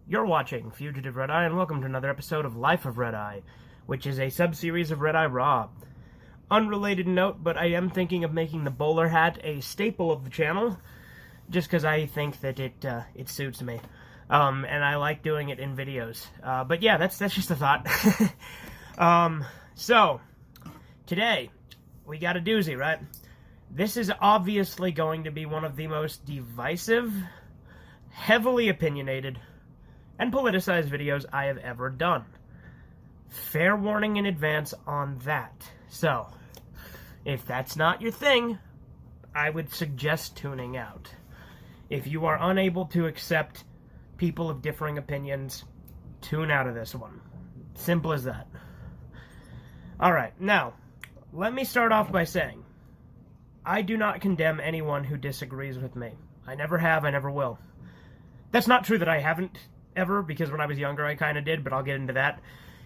You're watching Fugitive Red Eye, and welcome to another episode of Life of Red Eye, which is a sub-series of Red Eye Raw. Unrelated note, but I am thinking of making the bowler hat a staple of the channel, just because I think that it suits me, and I like doing it in videos. But yeah, that's just a thought. So, today, we got a doozy, right? This is obviously going to be one of the most divisive, heavily opinionated, and politicized videos I have ever done. Fair warning in advance on that. So, if that's not your thing, I would suggest tuning out. If you are unable to accept people of differing opinions, tune out of this one. Simple as that. Alright, now, let me start off by saying, I do not condemn anyone who disagrees with me. I never have, I never will. That's not true that I haven't ever, because when I was younger I kind of did, but I'll get into that.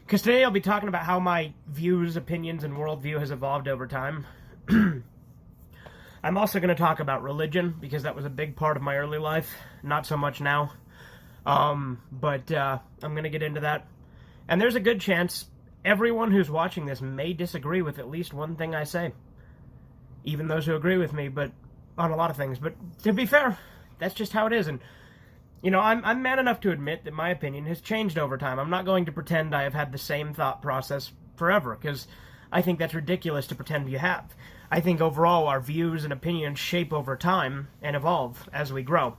Because today I'll be talking about how my views, opinions, and worldview has evolved over time. I'm also going to talk about religion, because that was a big part of my early life. Not so much now. But I'm going to get into that. And there's a good chance everyone who's watching this may disagree with at least one thing I say. Even those who agree with me, but on a lot of things. But to be fair, that's just how it is. And you know, I'm man enough to admit that my opinion has changed over time. I'm not going to pretend I have had the same thought process forever, because I think that's ridiculous to pretend you have. I think overall our views and opinions shape over time and evolve as we grow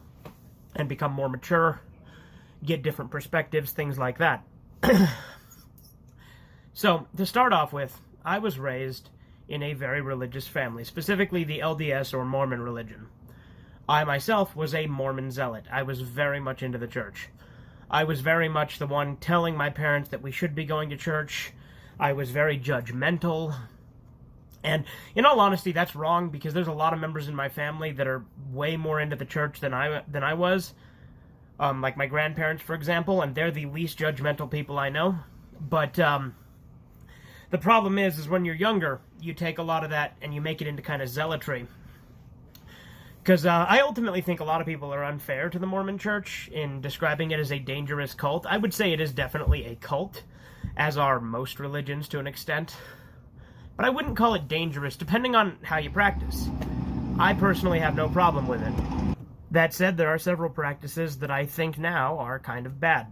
and become more mature, get different perspectives, things like that. So, to start off with, I was raised in a very religious family, specifically the LDS or Mormon religion. I myself was a Mormon zealot. I was very much into the church. I was very much the one telling my parents that we should be going to church. I was very judgmental. And in all honesty, that's wrong, because there's a lot of members in my family that are way more into the church than I was. Like my grandparents, for example, and they're the least judgmental people I know. But the problem is when you're younger, you take a lot of that and you make it into kind of zealotry. Because I ultimately think a lot of people are unfair to the Mormon Church in describing it as a dangerous cult. I would say it is definitely a cult, as are most religions to an extent. But I wouldn't call it dangerous, depending on how you practice. I personally have no problem with it. That said, there are several practices that I think now are kind of bad.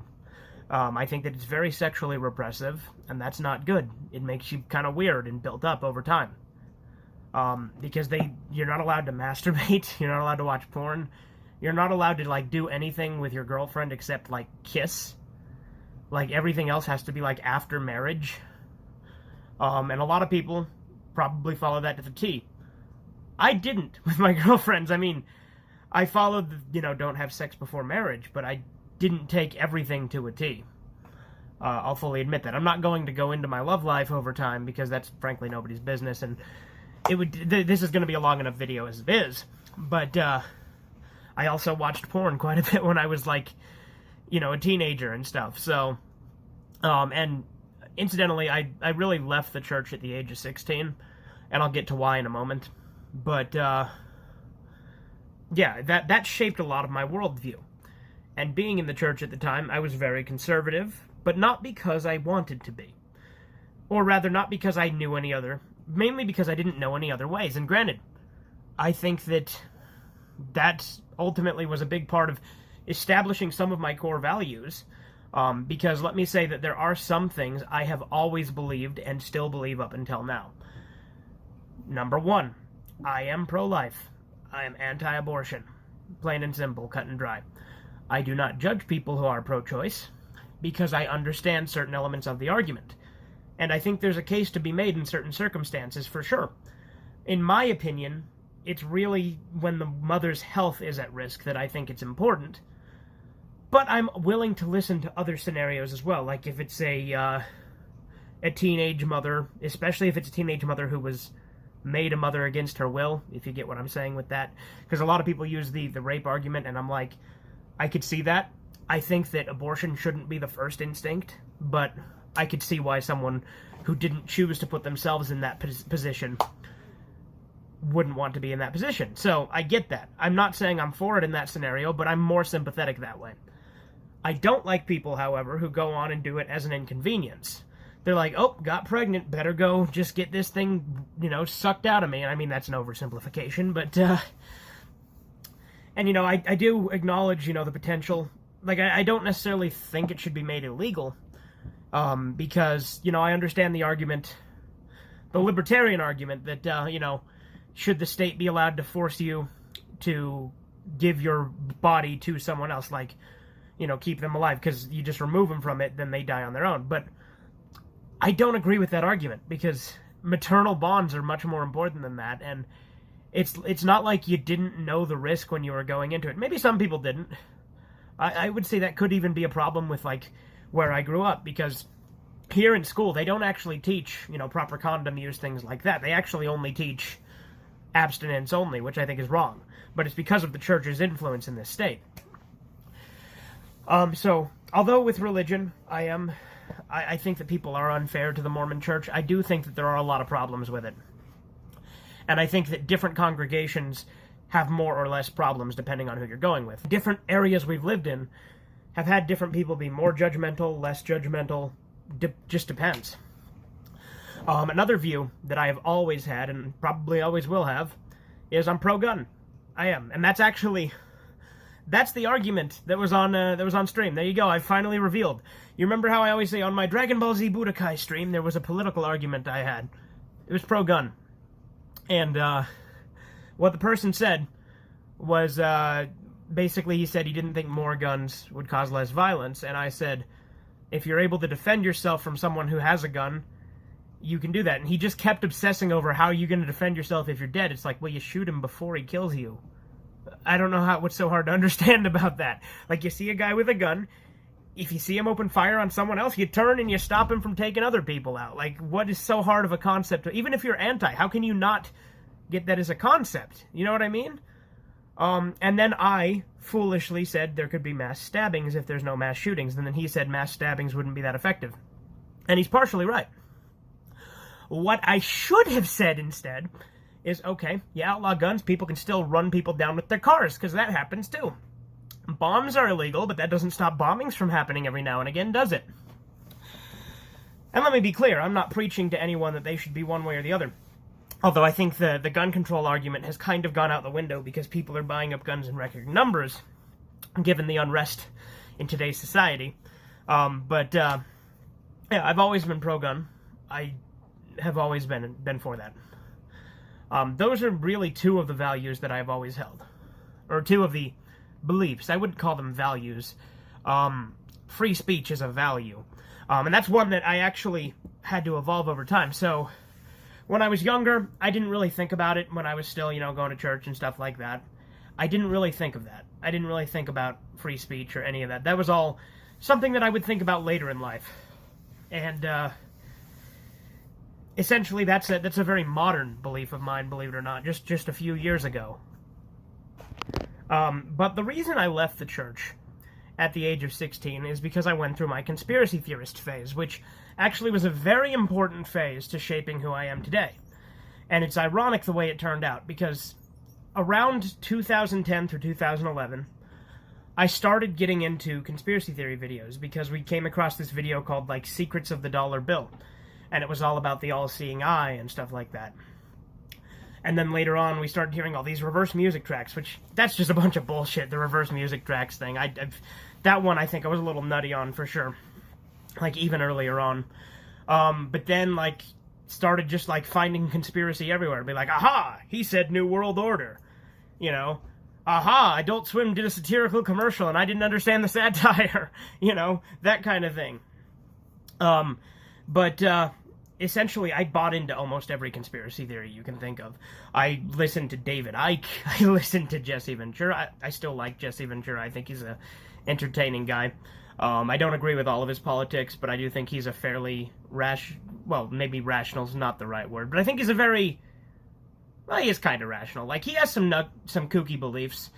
I think that it's very sexually repressive, and that's not good. It makes you kind of weird and built up over time. Because you're not allowed to masturbate, you're not allowed to watch porn, you're not allowed to, like, do anything with your girlfriend except, like, kiss. Like, everything else has to be, like, after marriage. And a lot of people probably follow that to the T. I didn't with my girlfriends. I mean, I followed don't have sex before marriage, but I didn't take everything to a T. I'll fully admit that. I'm not going to go into my love life over time, because that's, frankly, nobody's business, and this is going to be a long enough video as it is, but I also watched porn quite a bit when I was, like, a teenager and stuff, so, and incidentally, I really left the church at the age of 16, and I'll get to why in a moment, but, yeah, that shaped a lot of my worldview, and being in the church at the time, I was very conservative, but not because I wanted to be, or rather, not because I knew any other, mainly because I didn't know any other ways. And granted, I think that ultimately was a big part of establishing some of my core values, because let me say that there are some things I have always believed and still believe up until now. Number one, I am pro-life. I am anti-abortion. Plain and simple, cut and dry. I do not judge people who are pro-choice, because I understand certain elements of the argument. And I think there's a case to be made in certain circumstances, for sure. In my opinion, it's really when the mother's health is at risk that I think it's important. But I'm willing to listen to other scenarios as well, like if it's a teenage mother, especially if it's a teenage mother who was made a mother against her will, if you get what I'm saying with that. Because a lot of people use the rape argument, and I'm like, I could see that. I think that abortion shouldn't be the first instinct, but I could see why someone who didn't choose to put themselves in that position wouldn't want to be in that position. So, I get that. I'm not saying I'm for it in that scenario, but I'm more sympathetic that way. I don't like people, however, who go on and do it as an inconvenience. They're like, oh, got pregnant, better go just get this thing, sucked out of me. And I mean, that's an oversimplification, but, and, I do acknowledge, the potential. Like, I don't necessarily think it should be made illegal, because, I understand the argument, the libertarian argument that, should the state be allowed to force you to give your body to someone else, like, keep them alive, because you just remove them from it, then they die on their own. But I don't agree with that argument, because maternal bonds are much more important than that, and it's not like you didn't know the risk when you were going into it. Maybe some people didn't. I would say that could even be a problem with, like, where I grew up, because here in school, they don't actually teach, proper condom use, things like that. They actually only teach abstinence only, which I think is wrong. But it's because of the church's influence in this state. So, although with religion, I think that people are unfair to the Mormon Church, I do think that there are a lot of problems with it. And I think that different congregations have more or less problems depending on who you're going with. Different areas we've lived in have had different people be more judgmental, less judgmental, just depends. Another view that I have always had, and probably always will have, is I'm pro-gun. I am. And that's the argument that was on stream. There you go, I finally revealed. You remember how I always say on my Dragon Ball Z Budokai stream, there was a political argument I had. It was pro-gun. And, what the person said was, basically he said he didn't think more guns would cause less violence, and I said, if you're able to defend yourself from someone who has a gun, you can do that. And he just kept obsessing over how you're going to defend yourself if you're dead. It's like, well, you shoot him before he kills you. I don't know what's so hard to understand about that. Like, you see a guy with a gun, if you see him open fire on someone else, you turn and you stop him from taking other people out. Like, what is so hard of a concept? Even if you're anti, how can you not get that as a concept? You know what I mean? And then I foolishly said there could be mass stabbings if there's no mass shootings, and then he said mass stabbings wouldn't be that effective. And he's partially right. What I should have said instead is, okay, you outlaw guns, people can still run people down with their cars, because that happens too. Bombs are illegal, but that doesn't stop bombings from happening every now and again, does it? And let me be clear, I'm not preaching to anyone that they should be one way or the other. Although I think the gun control argument has kind of gone out the window because people are buying up guns in record numbers, given the unrest in today's society. Yeah, I've always been pro-gun. I have always been for that. Those are really two of the values that I've always held. Or two of the beliefs. I wouldn't call them values. Free speech is a value. And that's one that I actually had to evolve over time. So, when I was younger, I didn't really think about it when I was still, going to church and stuff like that. I didn't really think of that. I didn't really think about free speech or any of that. That was all something that I would think about later in life. And, essentially, that's a very modern belief of mine, believe it or not, just a few years ago. But the reason I left the church at the age of 16 is because I went through my conspiracy theorist phase, which actually was a very important phase to shaping who I am today. And it's ironic the way it turned out, because around 2010 through 2011, I started getting into conspiracy theory videos because we came across this video called, like, Secrets of the Dollar Bill. And it was all about the all-seeing eye and stuff like that. And then later on, we started hearing all these reverse music tracks, which, that's just a bunch of bullshit, the reverse music tracks thing. That one, I think I was a little nutty on, for sure. Like, even earlier on. But then, like, started just, like, finding conspiracy everywhere. Be like, aha, he said New World Order. Aha, Adult Swim did a satirical commercial and I didn't understand the satire. That kind of thing. Essentially, I bought into almost every conspiracy theory you can think of. I listened to David Icke. I listened to Jesse Ventura. I still like Jesse Ventura. I think he's a entertaining guy. I don't agree with all of his politics, but I do think he's a fairly well, maybe rational's not the right word, but I think he's he is kind of rational. Like, he has some kooky beliefs,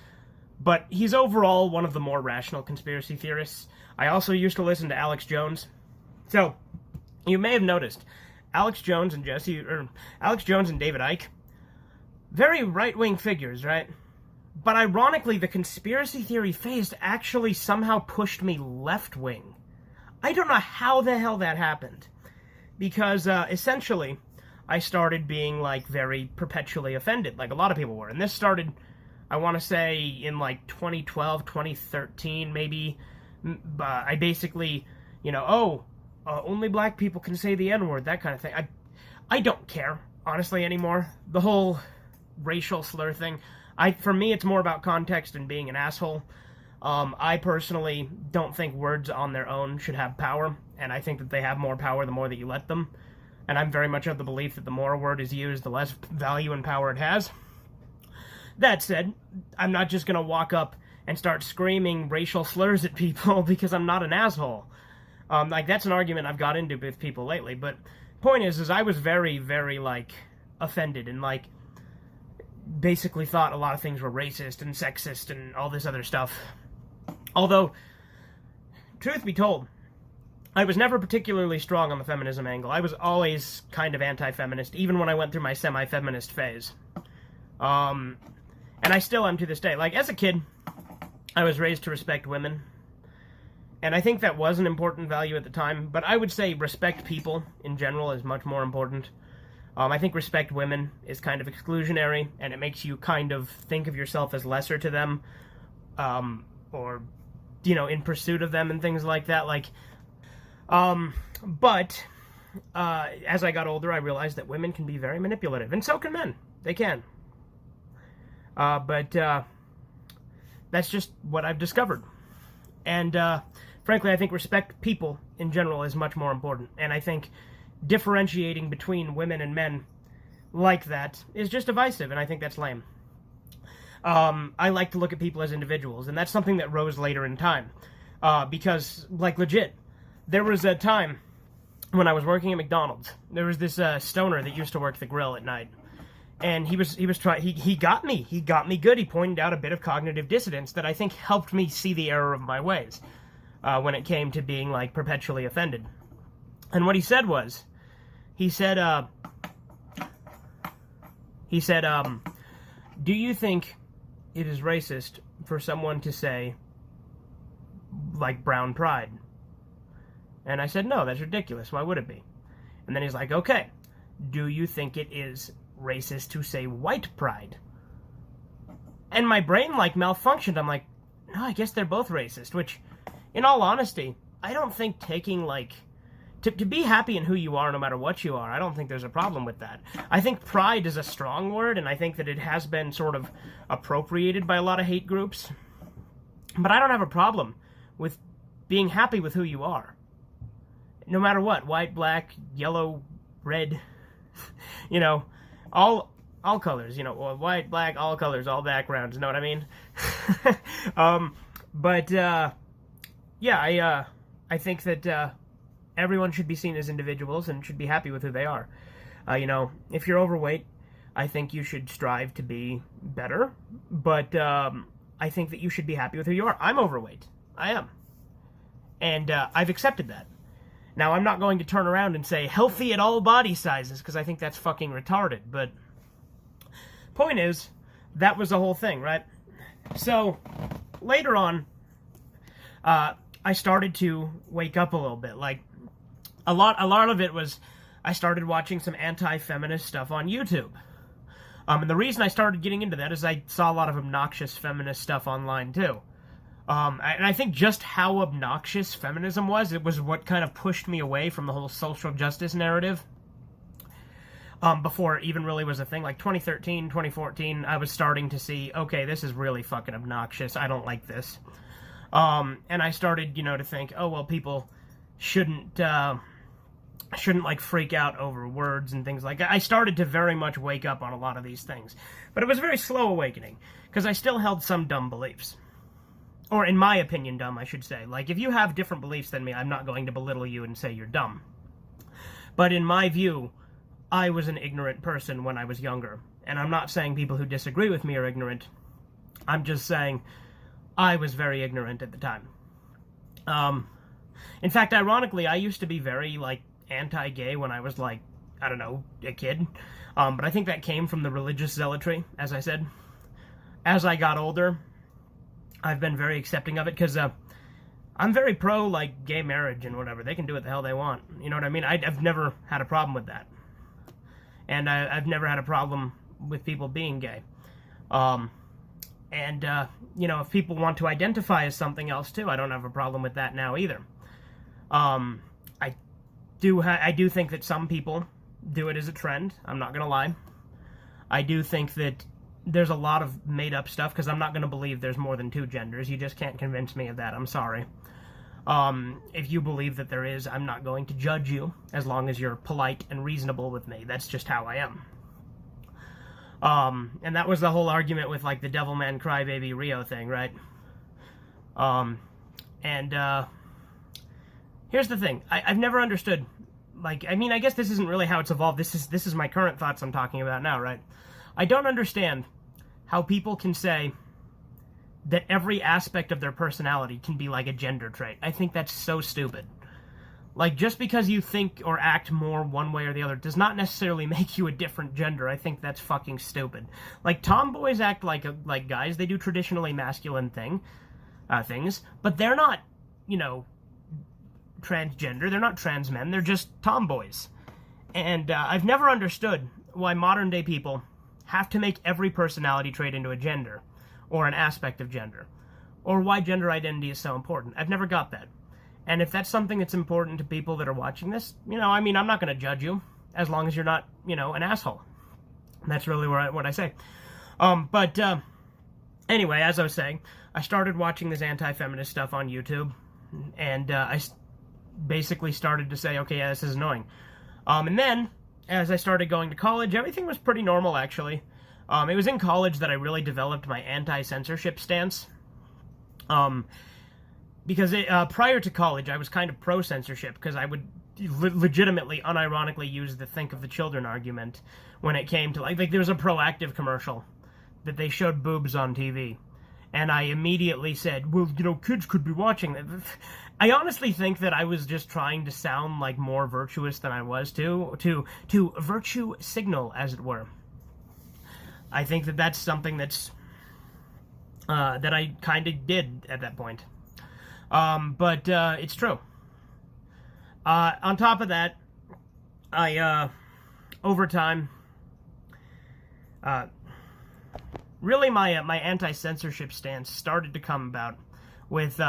but he's overall one of the more rational conspiracy theorists. I also used to listen to Alex Jones. So, you may have noticed, Alex Jones and David Icke, very right-wing figures, right? But ironically, the conspiracy theory phase actually somehow pushed me left-wing. I don't know how the hell that happened. Because, essentially, I started being, like, very perpetually offended, like a lot of people were. And this started, I want to say, in, like, 2012, 2013, maybe. I basically, only black people can say the N-word, that kind of thing. I don't care, honestly, anymore. The whole racial slur thing, for me, it's more about context and being an asshole. I personally don't think words on their own should have power, and I think that they have more power the more that you let them. And I'm very much of the belief that the more a word is used, the less value and power it has. That said, I'm not just going to walk up and start screaming racial slurs at people because I'm not an asshole. That's an argument I've got into with people lately, but point is I was very, very, offended and, basically thought a lot of things were racist and sexist and all this other stuff. Although, truth be told, I was never particularly strong on the feminism angle. I was always kind of anti-feminist, even when I went through my semi-feminist phase. And I still am to this day. As a kid, I was raised to respect women. And I think that was an important value at the time, but I would say respect people in general is much more important. I think respect women is kind of exclusionary, and it makes you kind of think of yourself as lesser to them, or, in pursuit of them and things like that. But as I got older, I realized that women can be very manipulative, and so can men. They can. But that's just what I've discovered. And, frankly, I think respect people in general is much more important, and I think differentiating between women and men like that is just divisive, and I think that's lame. I like to look at people as individuals, and that's something that rose later in time. Because, legit, there was a time when I was working at McDonald's. There was this stoner that used to work the grill at night, and he got me. He got me good. He pointed out a bit of cognitive dissonance that I think helped me see the error of my ways when it came to being, perpetually offended. And what he said was, he said, do you think it is racist for someone to say, brown pride? And I said, no, that's ridiculous. Why would it be? And then he's like, okay, do you think it is racist to say white pride? And my brain, malfunctioned. I'm like, no, I guess they're both racist, which, in all honesty, I don't think taking, to be happy in who you are no matter what you are, I don't think there's a problem with that. I think pride is a strong word, and I think that it has been sort of appropriated by a lot of hate groups. But I don't have a problem with being happy with who you are. No matter what, white, black, yellow, red, all colors, white, black, all colors, all backgrounds, you know what I mean? I think that everyone should be seen as individuals and should be happy with who they are. If you're overweight, I think you should strive to be better, but I think that you should be happy with who you are. I'm overweight. I am. And I've accepted that. Now, I'm not going to turn around and say healthy at all body sizes, because I think that's fucking retarded, but point is, that was the whole thing, right? So, later on, I started to wake up a little bit. A lot of it was I started watching some anti-feminist stuff on YouTube. And the reason I started getting into that is I saw a lot of obnoxious feminist stuff online, too. And I think just how obnoxious feminism was, it was what kind of pushed me away from the whole social justice narrative. Before it even really was a thing. 2013, 2014, I was starting to see, okay, this is really fucking obnoxious. I don't like this. And I started, to think, oh, well, people shouldn't freak out over words and things like that. I started to very much wake up on a lot of these things. But it was a very slow awakening, because I still held some dumb beliefs. Or, in my opinion, dumb, I should say. If you have different beliefs than me, I'm not going to belittle you and say you're dumb. But in my view, I was an ignorant person when I was younger. And I'm not saying people who disagree with me are ignorant. I'm just saying I was very ignorant at the time. In fact, ironically, I used to be very, anti-gay when I was, I don't know, a kid. But I think that came from the religious zealotry, as I said. as I got older, I've been very accepting of it, because I'm very pro, like, gay marriage and whatever. They can do what the hell they want. You know what I mean? I've never had a problem with that. And I've never had a problem with people being gay. You know, if people want to identify as something else too, I don't have a problem with that now either. I do think that some people do it as a trend. I'm not gonna lie. I do think that there's a lot of made-up stuff, because I'm not gonna believe there's more than 2 genders. You just can't convince me of that. I'm sorry. If you believe that there is, I'm not going to judge you, as long as you're polite and reasonable with me. That's just how I am. And that was the whole argument with, like, the Devilman Crybaby Rio thing, right? Here's the thing. I've never understood, like, I mean, I guess this isn't really how it's evolved. This is my current thoughts I'm talking about now, right? I don't understand how people can say that every aspect of their personality can be like a gender trait. I think that's so stupid. Like, just because you think or act more one way or the other does not necessarily make you a different gender. I think that's fucking stupid. Like, tomboys act like guys. They do traditionally masculine things, but they're not, you know, transgender. They're not trans men. They're just tomboys. And I've never understood why modern-day people have to make every personality trait into a gender, or an aspect of gender, or why gender identity is so important. I've never got that. And if that's something that's important to people that are watching this, you know, I mean, I'm not going to judge you, as long as you're not, you know, an asshole. That's really what I say. Anyway, as I was saying, I started watching this anti-feminist stuff on YouTube, and I basically started to say, okay, yeah, this is annoying. And then, as I started going to college, everything was pretty normal, actually. It was in college that I really developed my anti-censorship stance. Because prior to college, I was kind of pro-censorship, because I would legitimately, unironically use the think of the children argument when it came to, like there was a Proactive commercial that they showed boobs on TV. And I immediately said, well, you know, kids could be watching that. I honestly think that I was just trying to sound, like, more virtuous than I was to virtue signal, as it were. I think that that's something that's, that I kind of did at that point. It's true. On top of that, I, over time, really my anti-censorship stance started to come about with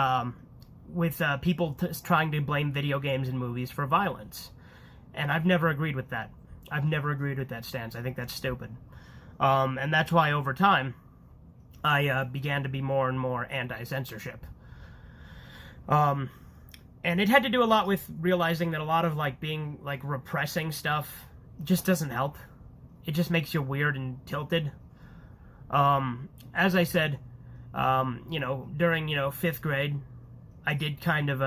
people trying to blame video games and movies for violence. And I've never agreed with that. I've never agreed with that stance. I think that's stupid. And that's why over time, I began to be more and more anti-censorship. And it had to do a lot with realizing that a lot of, like, being, like, repressing stuff just doesn't help. It just makes you weird and tilted. As I said, you know, during, you know, 5th grade, I did kind of,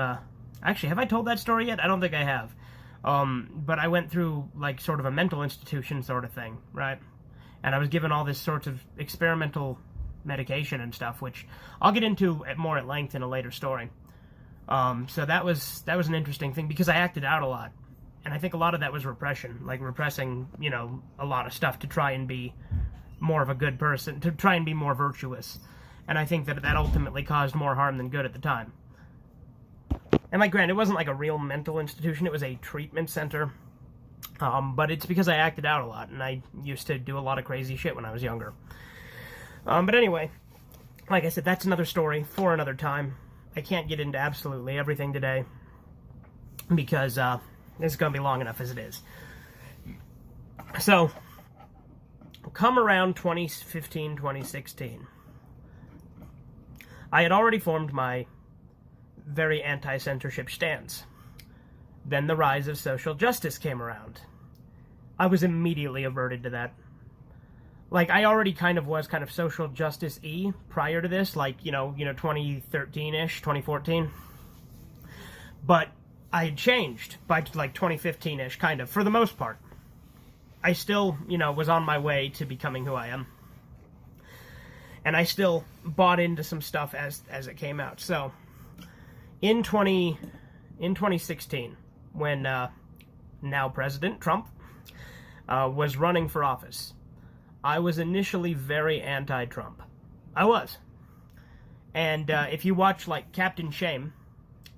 actually, have I told that story yet? I don't think I have. But I went through, like, sort of a mental institution sort of thing, right? And I was given all this sort of experimental medication and stuff, which I'll get into more at length in a later story. So that was an interesting thing, because I acted out a lot. And I think a lot of that was repression, like repressing, you know, a lot of stuff to try and be more of a good person, to try and be more virtuous. And I think that ultimately caused more harm than good at the time. And, like, granted, it wasn't like a real mental institution, it was a treatment center. But it's because I acted out a lot, and I used to do a lot of crazy shit when I was younger. But anyway, like I said, that's another story for another time. I can't get into absolutely everything today, because this is going to be long enough as it is. So, come around 2015, 2016, I had already formed my very anti-censorship stance. Then the rise of social justice came around. I was immediately averted to that. Like, I already was kind of social justice-y prior to this, like, you know, 2013-ish, 2014. But I had changed by, like, 2015-ish, kind of, for the most part. I still, you know, was on my way to becoming who I am. And I still bought into some stuff as it came out. So, in 2016, when now President Trump was running for office, I was initially very anti-Trump. I was. And if you watch, like, Captain Shame,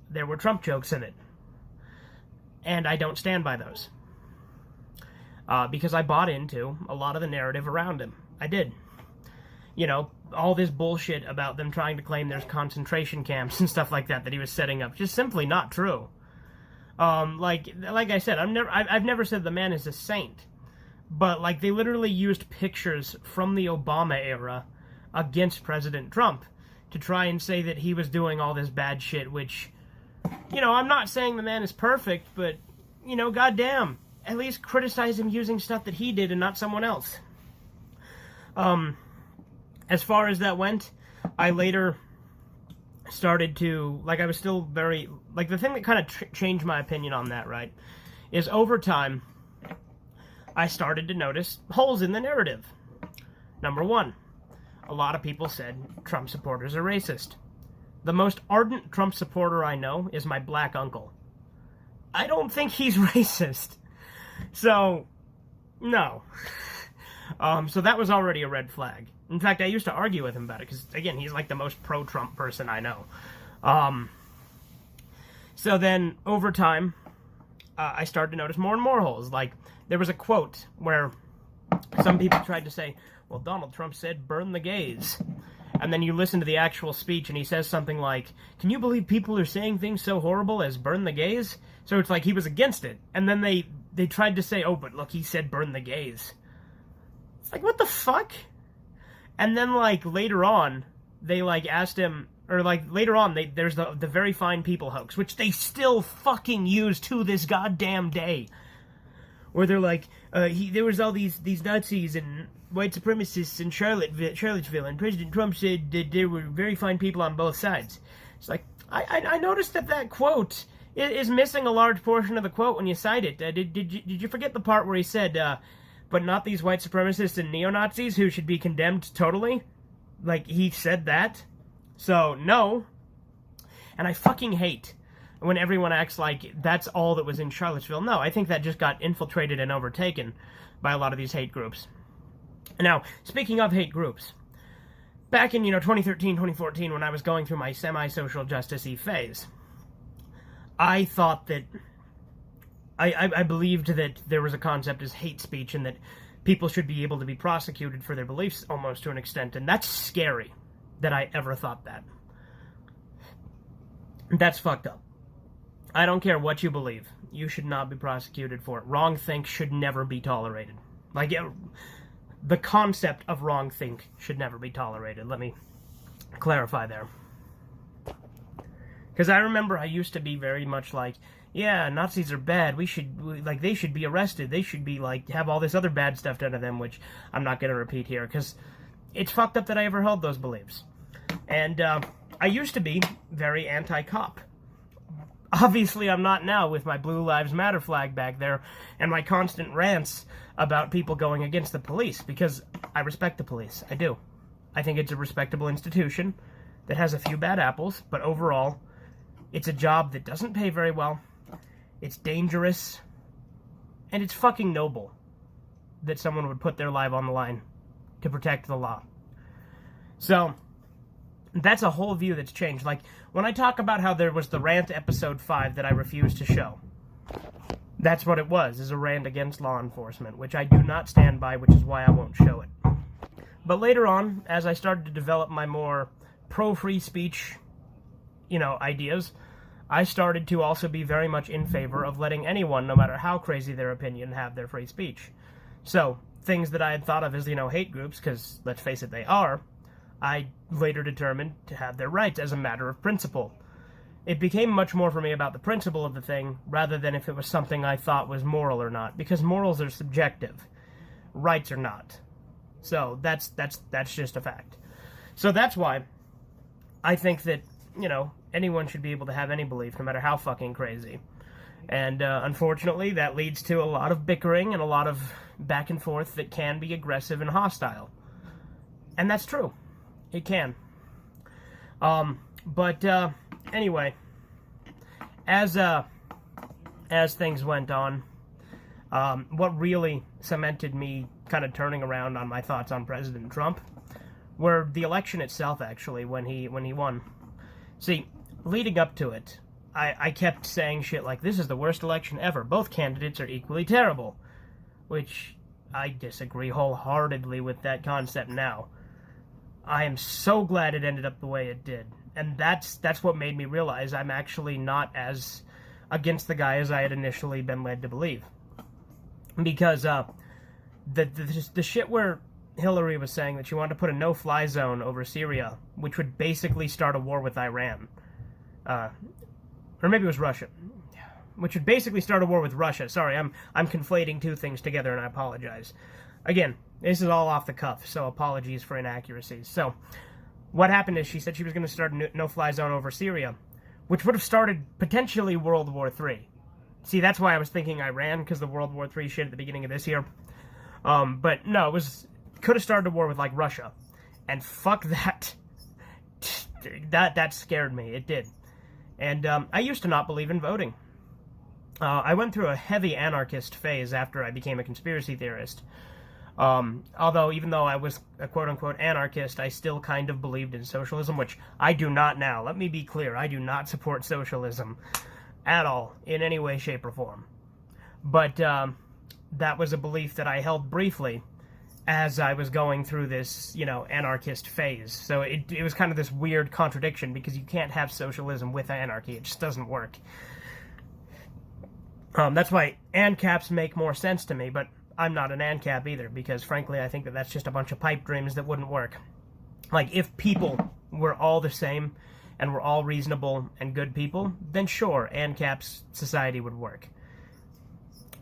there were Trump jokes in it. And I don't stand by those. Because I bought into a lot of the narrative around him. I did. You know, all this bullshit about them trying to claim there's concentration camps and stuff like that he was setting up. Just simply not true. Like I said, I've never said the man is a saint. But, like, they literally used pictures from the Obama era against President Trump to try and say that he was doing all this bad shit, which, you know, I'm not saying the man is perfect, but, you know, goddamn, at least criticize him using stuff that he did and not someone else. As far as that went, I later started to, like, I was still very, like, the thing that kind of changed my opinion on that, right, is over time, I started to notice holes in the narrative. Number one, a lot of people said Trump supporters are racist. The most ardent Trump supporter I know is my black uncle. I don't think he's racist. So, no. So that was already a red flag. In fact, I used to argue with him about it, because, again, he's like the most pro-Trump person I know. So then, over time, I started to notice more and more holes. Like, there was a quote where some people tried to say, well, Donald Trump said, burn the gays. And then you listen to the actual speech, and he says something like, can you believe people are saying things so horrible as burn the gays? So it's like he was against it. And then they tried to say, oh, but look, he said burn the gays. It's like, what the fuck? And then, like, later on, they, like, asked him, or, like, later on, there's the very fine people hoax, which they still fucking use to this goddamn day. Where they're like, there was all these Nazis and white supremacists in Charlottesville, and President Trump said that there were very fine people on both sides. It's like, I noticed that quote is missing a large portion of the quote when you cite it. Did you forget the part where he said, but not these white supremacists and neo-Nazis who should be condemned totally? Like, he said that? So, no. And I fucking hate when everyone acts like that's all that was in Charlottesville. No, I think that just got infiltrated and overtaken by a lot of these hate groups. Now, speaking of hate groups, back in, 2013, 2014, when I was going through my semi-social justice-y phase, I thought that, I believed that there was a concept as hate speech and that people should be able to be prosecuted for their beliefs almost to an extent, and that's scary that I ever thought that. That's fucked up. I don't care what you believe. You should not be prosecuted for it. Wrong think should never be tolerated. Like, the concept of wrong think should never be tolerated. Let me clarify there. Because I remember I used to be very much like, yeah, Nazis are bad. They should be arrested. They should be, like, have all this other bad stuff done to them, which I'm not going to repeat here, because it's fucked up that I ever held those beliefs. And, I used to be very anti-cop. Obviously, I'm not now with my Blue Lives Matter flag back there and my constant rants about people going against the police, because I respect the police. I do. I think it's a respectable institution that has a few bad apples, but overall, it's a job that doesn't pay very well, it's dangerous, and it's fucking noble that someone would put their life on the line to protect the law. So, that's a whole view that's changed. Like, when I talk about how there was the rant episode 5 that I refused to show, that's what it was, is a rant against law enforcement, which I do not stand by, which is why I won't show it. But later on, as I started to develop my more pro-free speech, ideas, I started to also be very much in favor of letting anyone, no matter how crazy their opinion, have their free speech. So, things that I had thought of as, hate groups, because, let's face it, they are, I later determined to have their rights as a matter of principle. It became much more for me about the principle of the thing, rather than if it was something I thought was moral or not, because morals are subjective. Rights are not. So, that's just a fact. So that's why I think that, anyone should be able to have any belief, no matter how fucking crazy. And, unfortunately, that leads to a lot of bickering and a lot of back and forth that can be aggressive and hostile. And that's true. It can. Anyway, as things went on, what really cemented me kind of turning around on my thoughts on President Trump were the election itself, actually, when he won. See, leading up to it, I kept saying shit like, this is the worst election ever. Both candidates are equally terrible. Which, I disagree wholeheartedly with that concept now. I am so glad it ended up the way it did. And that's what made me realize I'm actually not as against the guy as I had initially been led to believe. Because, the shit where Hillary was saying that she wanted to put a no-fly zone over Syria, which would basically start a war with Iran. Or maybe it was Russia. Which would basically start a war with Russia. Sorry, I'm conflating two things together, and I apologize. Again, this is all off the cuff, so apologies for inaccuracies. So, what happened is she said she was going to start a no-fly zone over Syria, which would have started potentially World War III. See, that's why I was thinking Iran, because the World War III shit at the beginning of this year. But no, could have started a war with, like, Russia. And fuck that. That scared me. It did. And I used to not believe in voting. I went through a heavy anarchist phase after I became a conspiracy theorist. Although, even though I was a quote-unquote anarchist, I still kind of believed in socialism, which I do not now. Let me be clear, I do not support socialism at all, in any way, shape, or form. But that was a belief that I held briefly as I was going through this, anarchist phase. So it was kind of this weird contradiction, because you can't have socialism with anarchy. It just doesn't work. That's why ANCAPs make more sense to me, but I'm not an ANCAP either, because frankly I think that that's just a bunch of pipe dreams that wouldn't work. Like, if people were all the same, and were all reasonable and good people, then sure, ANCAP's society would work.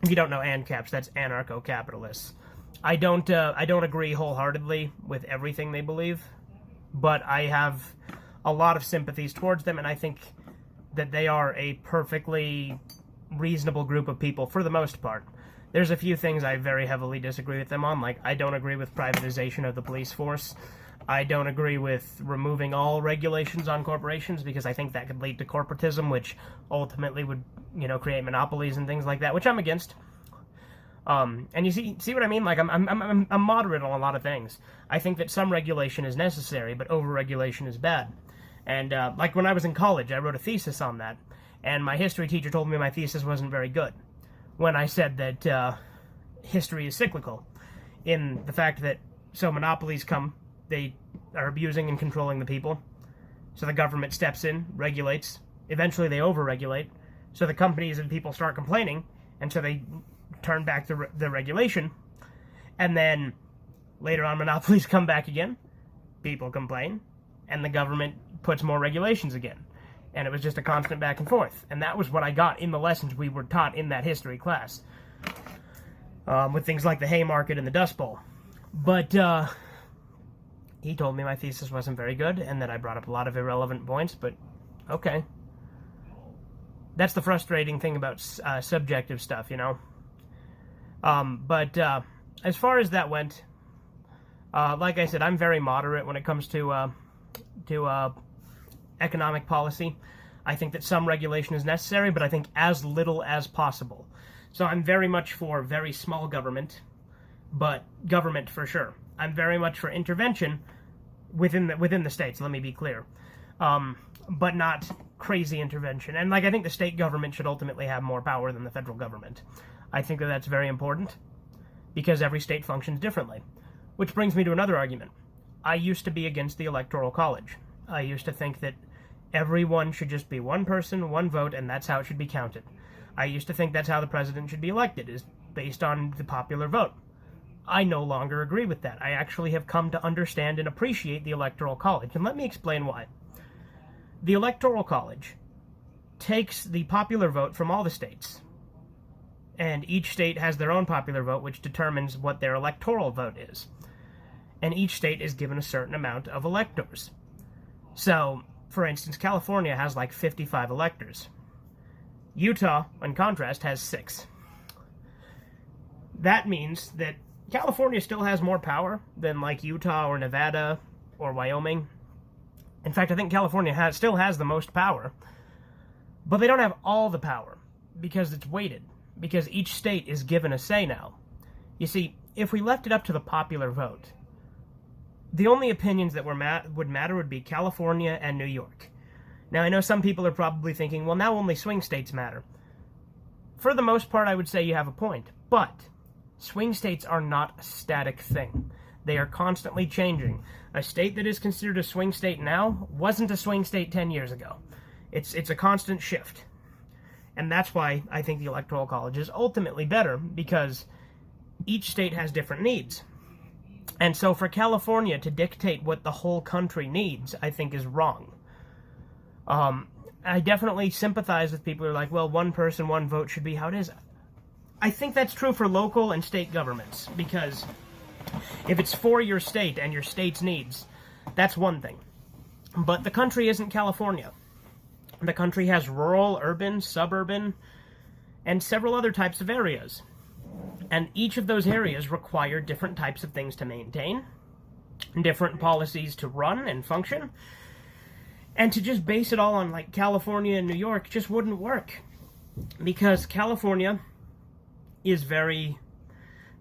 If you don't know ANCAPs, that's anarcho-capitalists. I don't agree wholeheartedly with everything they believe, but I have a lot of sympathies towards them, and I think that they are a perfectly reasonable group of people for the most part. There's a few things I very heavily disagree with them on, like I don't agree with privatization of the police force. I don't agree with removing all regulations on corporations, because I think that could lead to corporatism, which ultimately would, create monopolies and things like that, which I'm against. And you see what I mean? Like, I'm moderate on a lot of things. I think that some regulation is necessary, but over-regulation is bad. And, like, when I was in college, I wrote a thesis on that, and my history teacher told me my thesis wasn't very good, when I said that, history is cyclical, in the fact that, so monopolies come, they are abusing and controlling the people, so the government steps in, regulates, eventually they over-regulate, so the companies and people start complaining, and so they turn back the regulation, and then later on monopolies come back again, people complain, and the government puts more regulations again. And it was just a constant back and forth. And that was what I got in the lessons we were taught in that history class. With things like the Haymarket and the Dust Bowl. But, he told me my thesis wasn't very good, and that I brought up a lot of irrelevant points, but okay. That's the frustrating thing about subjective stuff, But as far as that went, like I said, I'm very moderate when it comes to economic policy. I think that some regulation is necessary, but I think as little as possible. So I'm very much for very small government, but government for sure. I'm very much for intervention within the states, let me be clear. But not crazy intervention. And I think the state government should ultimately have more power than the federal government. I think that that's very important, because every state functions differently. Which brings me to another argument. I used to be against the Electoral College. I used to think that everyone should just be one person, one vote, and that's how it should be counted. I used to think that's how the president should be elected, is based on the popular vote. I no longer agree with that. I actually have come to understand and appreciate the Electoral College, and let me explain why. The Electoral College takes the popular vote from all the states, and each state has their own popular vote, which determines what their electoral vote is. And each state is given a certain amount of electors. So, for instance, California has 55 electors. Utah, in contrast, has 6. That means that California still has more power than Utah or Nevada or Wyoming. In fact, I think California still has the most power. But they don't have all the power, because it's weighted. Because each state is given a say now. You see, if we left it up to the popular vote, the only opinions that would matter would be California and New York. Now, I know some people are probably thinking, well, now only swing states matter. For the most part, I would say you have a point. But swing states are not a static thing. They are constantly changing. A state that is considered a swing state now wasn't a swing state 10 years ago. It's a constant shift. And that's why I think the Electoral College is ultimately better, because each state has different needs. And so for California to dictate what the whole country needs, I think is wrong. I definitely sympathize with people who are like, well, one person, one vote should be how it is. I think that's true for local and state governments, because if it's for your state and your state's needs, that's one thing. But the country isn't California. The country has rural, urban, suburban, and several other types of areas. And each of those areas require different types of things to maintain, different policies to run and function, and to just base it all on, like, California and New York just wouldn't work. Because California is very,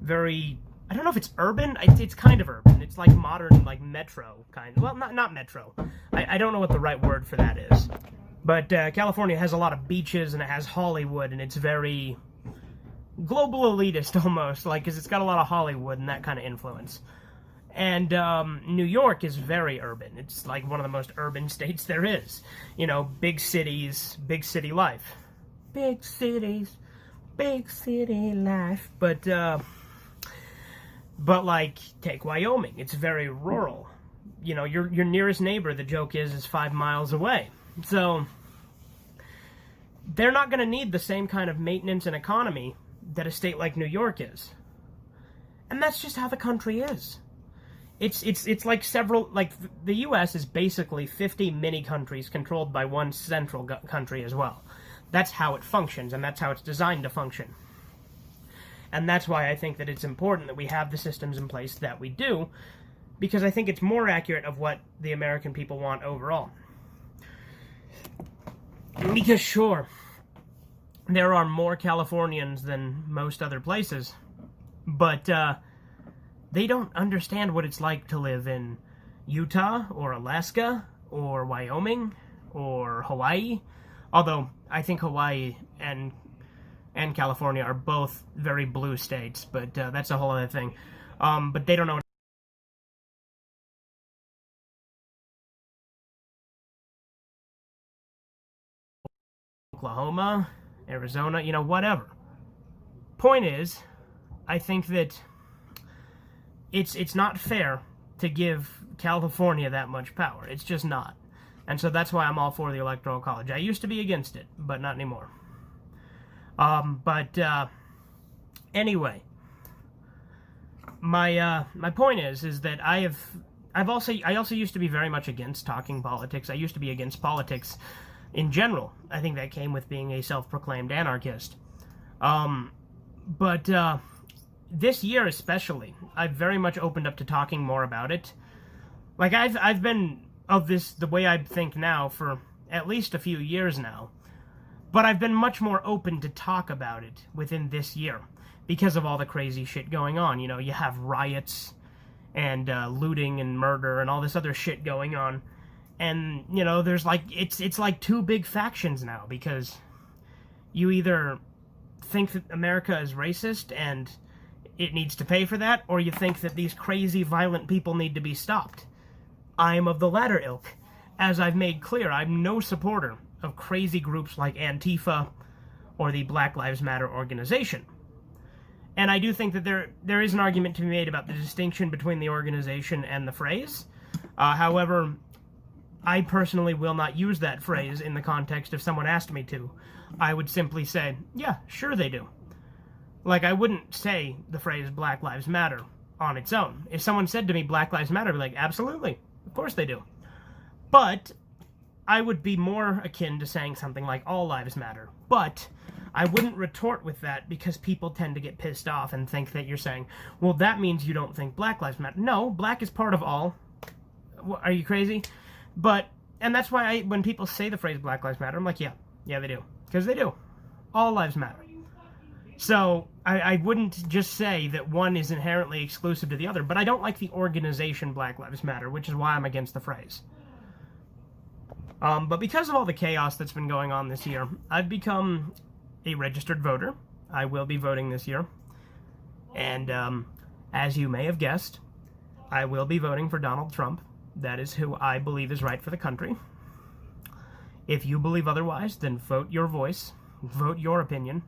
very, I don't know if it's urban. It's kind of urban. It's like modern, like metro kind of. Well, not metro. I don't know what the right word for that is. But California has a lot of beaches, and it has Hollywood, and it's very global elitist almost, like, because it's got a lot of Hollywood and that kind of influence. And New York is very urban. It's like one of the most urban states there is. You know, big cities, big city life. Big cities, big city life. But like, take Wyoming. It's very rural. You know, your nearest neighbor, the joke is 5 miles away. So they're not going to need the same kind of maintenance and economy that a state like New York is. And that's just how the country is. It's like several, like, the U.S. is basically 50 mini-countries controlled by one central country as well. That's how it functions, and that's how it's designed to function. And that's why I think that it's important that we have the systems in place that we do, because I think it's more accurate of what the American people want overall. Because, sure, there are more Californians than most other places, but they don't understand what it's like to live in Utah or Alaska or Wyoming or Hawaii. Although I think Hawaii and California are both very blue states, but that's a whole other thing. But they don't know Oklahoma, Arizona, you know, whatever. Point is, I think that it's not fair to give California that much power. It's just not. And so that's why I'm all for the Electoral College. I used to be against it, but not anymore. Anyway, my point is that I also used to be very much against talking politics. I used to be against politics in general. I think that came with being a self-proclaimed anarchist. This year especially, I've very much opened up to talking more about it. Like, I've been of this, the way I think now, for at least a few years now. But I've been much more open to talk about it within this year, because of all the crazy shit going on. You know, you have riots, and looting and murder, and all this other shit going on. And, you know, there's like, it's like two big factions now, because you either think that America is racist, and it needs to pay for that, or you think that these crazy, violent people need to be stopped. I am of the latter ilk. As I've made clear, I'm no supporter of crazy groups like Antifa or the Black Lives Matter organization. And I do think that there is an argument to be made about the distinction between the organization and the phrase. However, I personally will not use that phrase in the context if someone asked me to. I would simply say, yeah, sure they do. Like, I wouldn't say the phrase Black Lives Matter on its own. If someone said to me Black Lives Matter, I'd be like, absolutely, of course they do. But I would be more akin to saying something like All Lives Matter. But I wouldn't retort with that, because people tend to get pissed off and think that you're saying, well, that means you don't think Black Lives Matter. No, black is part of all. Are you crazy? And that's why when people say the phrase Black Lives Matter, I'm like, yeah, they do. Because they do. All lives matter. So I wouldn't just say that one is inherently exclusive to the other, but I don't like the organization Black Lives Matter, which is why I'm against the phrase. But because of all the chaos that's been going on this year, I've become a registered voter. I will be voting this year. And as you may have guessed, I will be voting for Donald Trump. That is who I believe is right for the country. If you believe otherwise, then vote your voice. Vote your opinion.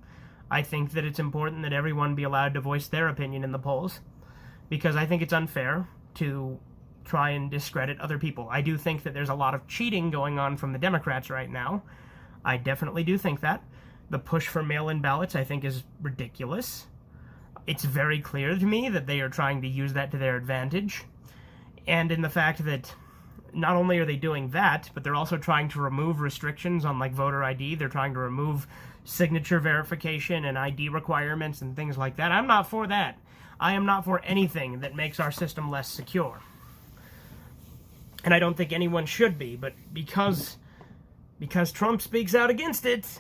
I think that it's important that everyone be allowed to voice their opinion in the polls, because I think it's unfair to try and discredit other people. I do think that there's a lot of cheating going on from the Democrats right now. I definitely do think that. The push for mail-in ballots, I think, is ridiculous. It's very clear to me that they are trying to use that to their advantage. And in the fact that not only are they doing that, but they're also trying to remove restrictions on, like, voter ID. They're trying to remove signature verification and ID requirements and things like that. I'm not for that. I am not for anything that makes our system less secure. And I don't think anyone should be, but because Trump speaks out against it,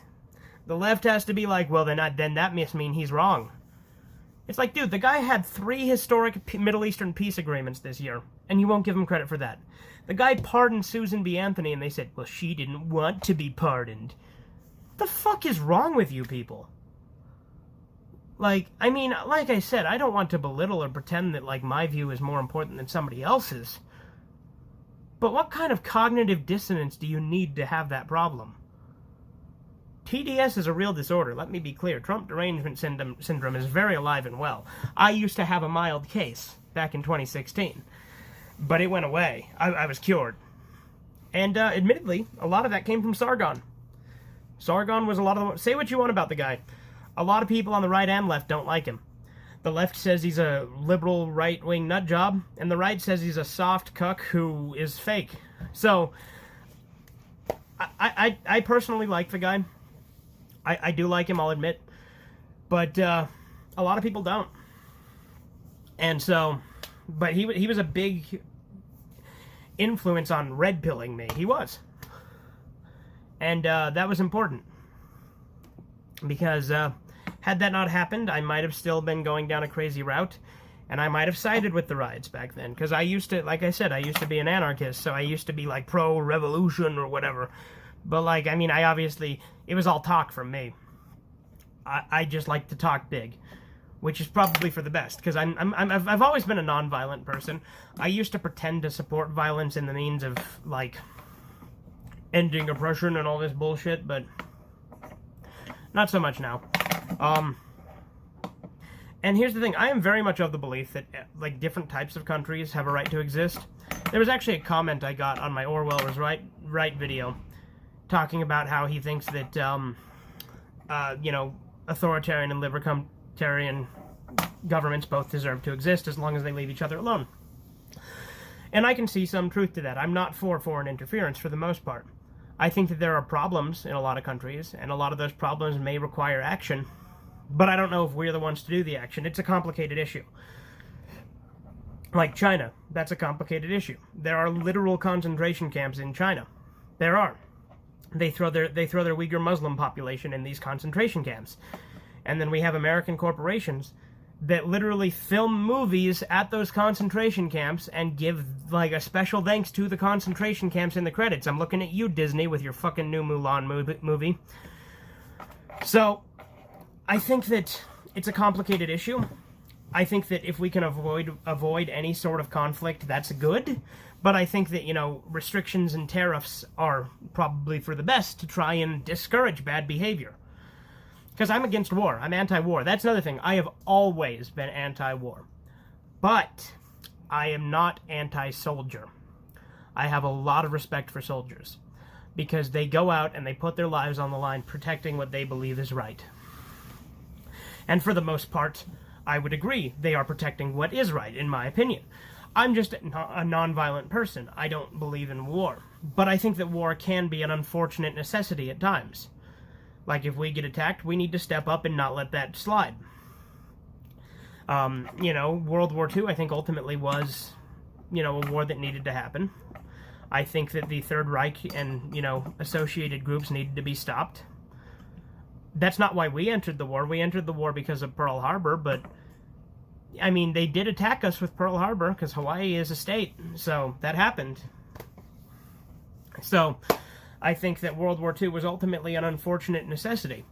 the left has to be like, well, then that must mean he's wrong. It's like, dude, the guy had 3 historic Middle Eastern peace agreements this year, and you won't give him credit for that. The guy pardoned Susan B. Anthony, and they said, well, she didn't want to be pardoned. What the fuck is wrong with you people? Like, I mean, like I said, I don't want to belittle or pretend that, like, my view is more important than somebody else's. But what kind of cognitive dissonance do you need to have that problem? TDS is a real disorder, let me be clear. Trump derangement syndrome is very alive and well. I used to have a mild case back in 2016, but it went away. I was cured. And admittedly, a lot of that came from Sargon. Sargon was a lot of the... Say what you want about the guy. A lot of people on the right and left don't like him. The left says he's a liberal right-wing nutjob, and the right says he's a soft cuck who is fake. So, I personally like the guy. I do like him, I'll admit. But a lot of people don't. And so, but he was a big influence on red-pilling me. He was. And that was important. Because had that not happened, I might have still been going down a crazy route. And I might have sided with the riots back then. Because I used to, like I said, I used to be an anarchist. So I used to be like pro-revolution or whatever. But like, I mean, I obviously, it was all talk from me. I just like to talk big. Which is probably for the best, because I've always been a non-violent person. I used to pretend to support violence in the means of, like, ending oppression and all this bullshit, but not so much now. And here's the thing, I am very much of the belief that, like, different types of countries have a right to exist. There was actually a comment I got on my Orwell was right video, talking about how he thinks that, you know, authoritarian and libertarian governments both deserve to exist as long as they leave each other alone. And I can see some truth to that. I'm not for foreign interference for the most part. I think that there are problems in a lot of countries, and a lot of those problems may require action, but I don't know if we're the ones to do the action. It's a complicated issue. Like China, that's a complicated issue. There are literal concentration camps in China. There are. They throw their Uyghur Muslim population in these concentration camps. And then we have American corporations that literally film movies at those concentration camps and give, like, a special thanks to the concentration camps in the credits. I'm looking at you, Disney, with your fucking new Mulan movie. So, I think that it's a complicated issue. I think that if we can avoid any sort of conflict, that's good. But I think that, you know, restrictions and tariffs are probably for the best to try and discourage bad behavior. Because I'm against war. I'm anti-war. That's another thing. I have always been anti-war. But I am not anti-soldier. I have a lot of respect for soldiers. Because they go out and they put their lives on the line protecting what they believe is right. And for the most part, I would agree. They are protecting what is right, in my opinion. I'm just a non-violent person. I don't believe in war. But I think that war can be an unfortunate necessity at times. Like, if we get attacked, we need to step up and not let that slide. You know, World War II, I think, ultimately was, you know, a war that needed to happen. I think that the Third Reich and, you know, associated groups needed to be stopped. That's not why we entered the war. We entered the war because of Pearl Harbor, but, I mean, they did attack us with Pearl Harbor, because Hawaii is a state, so that happened. So, I think that World War II was ultimately an unfortunate necessity.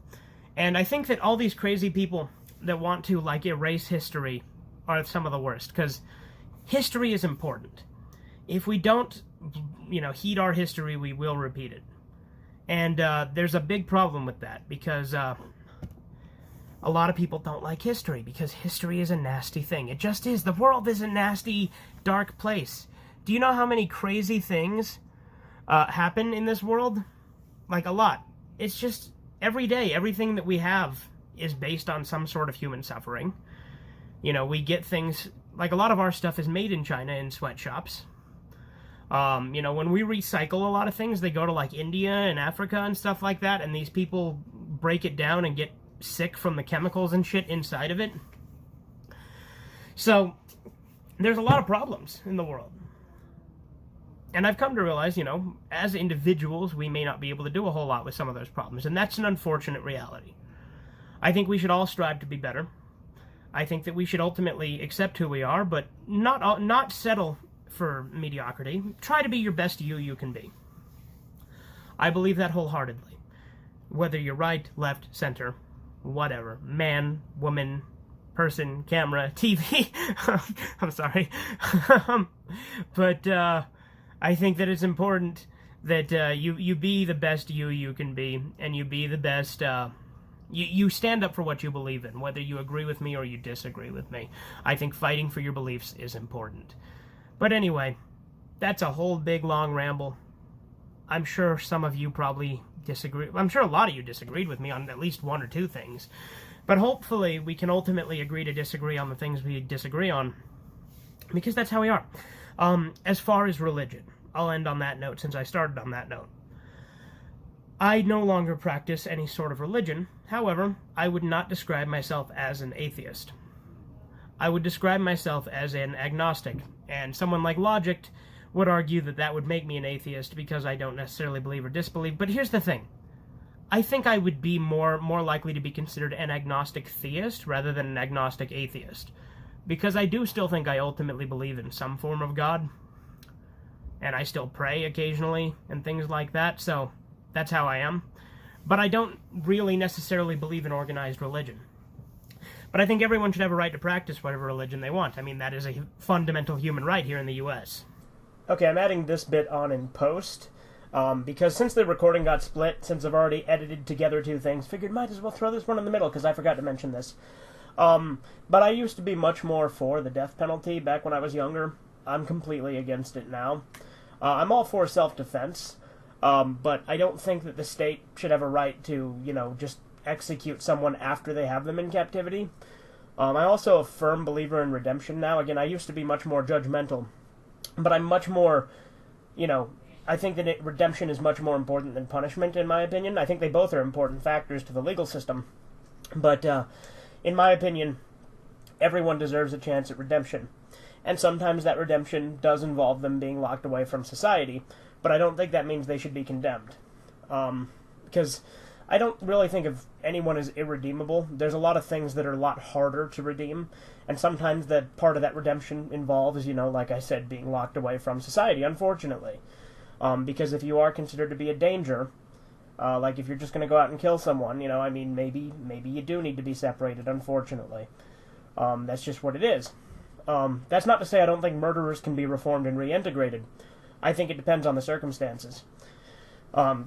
And I think that all these crazy people that want to, like, erase history are some of the worst, because history is important. If we don't, heed our history, we will repeat it. And there's a big problem with that, because a lot of people don't like history, because history is a nasty thing. It just is. The world is a nasty, dark place. Do you know how many crazy things happen in this world? Like, a lot. It's just, every day, everything that we have is based on some sort of human suffering. We get things, like a lot of our stuff is made in China in sweatshops. When we recycle a lot of things, they go to, like, India and Africa and stuff like that, and these people break it down and get sick from the chemicals and shit inside of it. So, there's a lot of problems in the world. And I've come to realize, as individuals, we may not be able to do a whole lot with some of those problems, and that's an unfortunate reality. I think we should all strive to be better. I think that we should ultimately accept who we are, but not settle for mediocrity. Try to be your best you can be. I believe that wholeheartedly. Whether you're right, left, center, whatever. Man, woman, person, camera, TV. I'm sorry. But I think that it's important that you be the best you can be, and you be the best... You stand up for what you believe in, whether you agree with me or you disagree with me. I think fighting for your beliefs is important. But anyway, that's a whole big long ramble. I'm sure some of you probably disagree. I'm sure a lot of you disagreed with me on at least one or two things. But hopefully we can ultimately agree to disagree on the things we disagree on, because that's how we are. As far as religion, I'll end on that note since I started on that note. I no longer practice any sort of religion. However, I would not describe myself as an atheist. I would describe myself as an agnostic, and someone like Logic would argue that that would make me an atheist because I don't necessarily believe or disbelieve. But here's the thing. I think I would be more likely to be considered an agnostic theist rather than an agnostic atheist, because I do still think I ultimately believe in some form of God, and I still pray occasionally and things like that, so that's how I am. But I don't really necessarily believe in organized religion. But I think everyone should have a right to practice whatever religion they want. I mean, that is a fundamental human right here in the U.S. Okay, I'm adding this bit on in post, because since the recording got split, since I've already edited together two things, figured might as well throw this one in the middle, because I forgot to mention this. But I used to be much more for the death penalty back when I was younger. I'm completely against it now. I'm all for self-defense, but I don't think that the state should have a right to, just execute someone after they have them in captivity. I'm also a firm believer in redemption now. Again, I used to be much more judgmental, but I'm much more, I think that redemption is much more important than punishment, in my opinion. I think they both are important factors to the legal system. But, in my opinion, everyone deserves a chance at redemption. And sometimes that redemption does involve them being locked away from society, but I don't think that means they should be condemned. Because I don't really think of anyone as irredeemable. There's a lot of things that are a lot harder to redeem, and sometimes that part of that redemption involves, like I said, being locked away from society, unfortunately. Because if you are considered to be a danger, like if you're just going to go out and kill someone, maybe you do need to be separated, unfortunately. That's just what it is. That's not to say I don't think murderers can be reformed and reintegrated. I think it depends on the circumstances.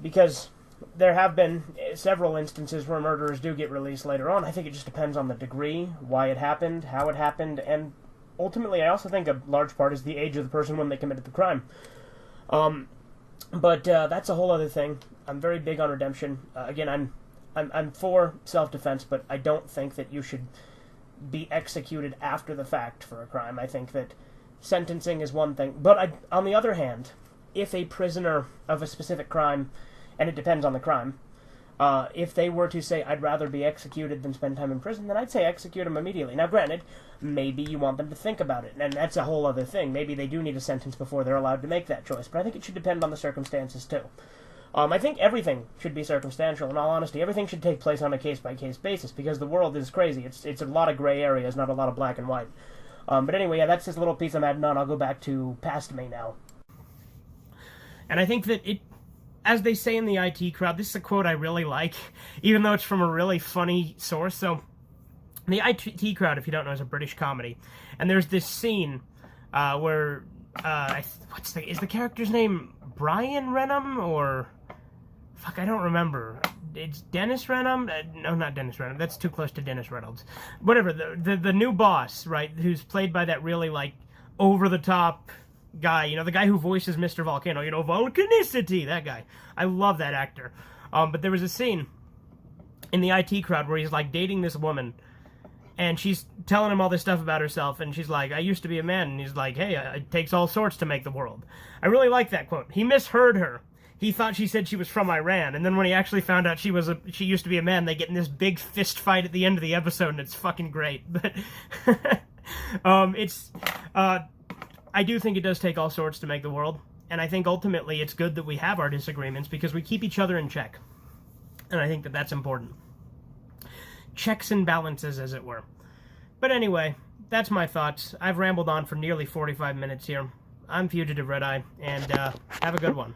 Because there have been several instances where murderers do get released later on. I think it just depends on the degree, why it happened, how it happened, and ultimately I also think a large part is the age of the person when they committed the crime. But that's a whole other thing. I'm very big on redemption. Again, I'm for self-defense, but I don't think that you should be executed after the fact for a crime. I think that sentencing is one thing. But on the other hand, if a prisoner of a specific crime, and it depends on the crime, if they were to say, I'd rather be executed than spend time in prison, then I'd say execute them immediately. Now, granted, maybe you want them to think about it, and that's a whole other thing. Maybe they do need a sentence before they're allowed to make that choice, but I think it should depend on the circumstances, too. I think everything should be circumstantial. In all honesty, everything should take place on a case-by-case basis because the world is crazy. It's a lot of gray areas, not a lot of black and white. But anyway, yeah, that's just a little piece I'm adding on. I'll go back to past me now. And I think that as they say in the IT crowd, this is a quote I really like, even though it's from a really funny source. So, the IT crowd, if you don't know, is a British comedy, and there's this scene where is the character's name Brian Renham or fuck, I don't remember. It's Dennis Renham? No, not Dennis Renham. That's too close to Dennis Reynolds. Whatever, the new boss, right, who's played by that really, like, over-the-top guy, you know, the guy who voices Mr. Volcano, you know, Volcanicity, that guy. I love that actor. But there was a scene in the IT crowd where he's, like, dating this woman, and she's telling him all this stuff about herself, and she's like, I used to be a man, and he's like, hey, it takes all sorts to make the world. I really like that quote. He misheard her. He thought she said she was from Iran, and then when he actually found out she used to be a man, they get in this big fist fight at the end of the episode, and it's fucking great. But I do think it does take all sorts to make the world, and I think ultimately it's good that we have our disagreements because we keep each other in check, and I think that that's important. Checks and balances, as it were. But anyway, that's my thoughts. I've rambled on for nearly 45 minutes here. I'm Fugitive Red Eye, and have a good one.